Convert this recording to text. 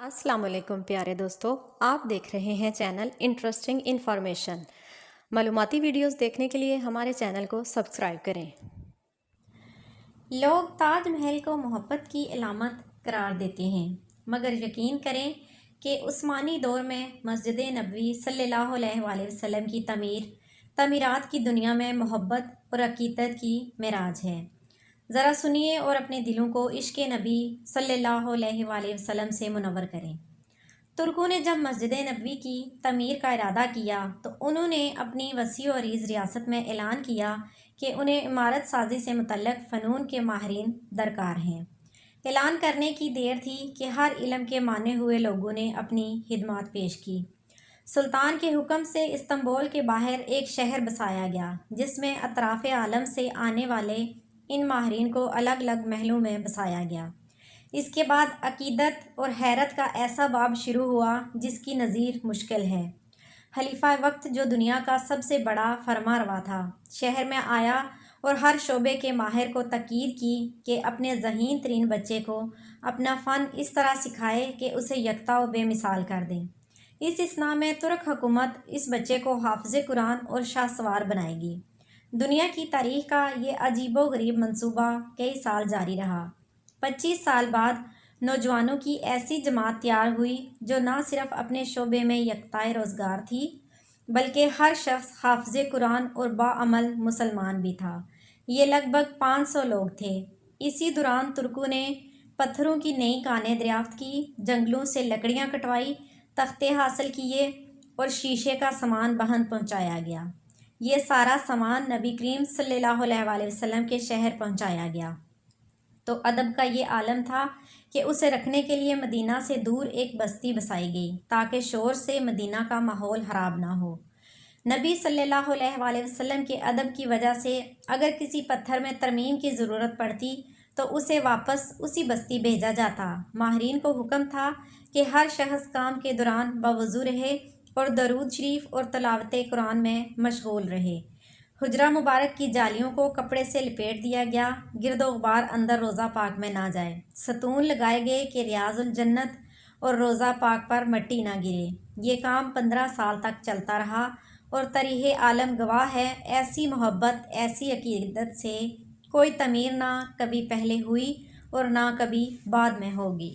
السلام علیکم پیارے دوستو، آپ دیکھ رہے ہیں چینل انٹرسٹنگ انفارمیشن۔ معلوماتی ویڈیوز دیکھنے کے لیے ہمارے چینل کو سبسکرائب کریں۔ لوگ تاج محل کو محبت کی علامت قرار دیتے ہیں، مگر یقین کریں کہ عثمانی دور میں مسجد نبوی صلی اللہ علیہ وآلہ وسلم کی تعمیرات کی دنیا میں محبت اور عقیدت کی معراج ہے۔ ذرا سنیے اور اپنے دلوں کو عشق نبی صلی اللہ علیہ وآلہ وسلم سے منور کریں۔ ترکوں نے جب مسجد نبوی کی تعمیر کا ارادہ کیا تو انہوں نے اپنی وسیع و عریض ریاست میں اعلان کیا کہ انہیں عمارت سازی سے متعلق فنون کے ماہرین درکار ہیں۔ اعلان کرنے کی دیر تھی کہ ہر علم کے مانے ہوئے لوگوں نے اپنی خدمات پیش کی۔ سلطان کے حکم سے استنبول کے باہر ایک شہر بسایا گیا، جس میں اطراف عالم سے آنے والے ان ماہرین کو الگ الگ محلوں میں بسایا گیا۔ اس کے بعد عقیدت اور حیرت کا ایسا باب شروع ہوا جس کی نظیر مشکل ہے۔ خلیفہ وقت، جو دنیا کا سب سے بڑا فرما روا تھا، شہر میں آیا اور ہر شعبے کے ماہر کو تاکید کی کہ اپنے ذہین ترین بچے کو اپنا فن اس طرح سکھائے کہ اسے یکتا و بے مثال کر دیں۔ اس اثناء میں ترک حکومت اس بچے کو حافظ قرآن اور شاہ سوار بنائے گی۔ دنیا کی تاریخ کا یہ عجیب و غریب منصوبہ کئی سال جاری رہا۔ 25 سال بعد نوجوانوں کی ایسی جماعت تیار ہوئی جو نہ صرف اپنے شعبے میں یکتائے روزگار تھی، بلکہ ہر شخص حافظ قرآن اور باعمل مسلمان بھی تھا۔ یہ لگ بھگ 500 لوگ تھے۔ اسی دوران ترکوں نے پتھروں کی نئی کانیں دریافت کی، جنگلوں سے لکڑیاں کٹوائی، تختے حاصل کیے اور شیشے کا سامان بہن پہنچایا گیا۔ یہ سارا سامان نبی کریم صلی اللہ علیہ وآلہ وسلم کے شہر پہنچایا گیا تو ادب کا یہ عالم تھا کہ اسے رکھنے کے لیے مدینہ سے دور ایک بستی بسائی گئی تاکہ شور سے مدینہ کا ماحول خراب نہ ہو۔ نبی صلی اللہ علیہ وآلہ وسلم کے ادب کی وجہ سے اگر کسی پتھر میں ترمیم کی ضرورت پڑتی تو اسے واپس اسی بستی بھیجا جاتا۔ ماہرین کو حکم تھا کہ ہر شخص کام کے دوران باوضو رہے اور درود شریف اور تلاوت قرآن میں مشغول رہے۔ حجرہ مبارک کی جالیوں کو کپڑے سے لپیٹ دیا گیا، گرد و غبار اندر روضہ پاک میں نہ جائے۔ ستون لگائے گئے کہ ریاض الجنت اور روضہ پاک پر مٹی نہ گرے۔ یہ کام 15 سال تک چلتا رہا اور تاریخ عالم گواہ ہے، ایسی محبت، ایسی عقیدت سے کوئی تعمیر نہ کبھی پہلے ہوئی اور نہ کبھی بعد میں ہوگی۔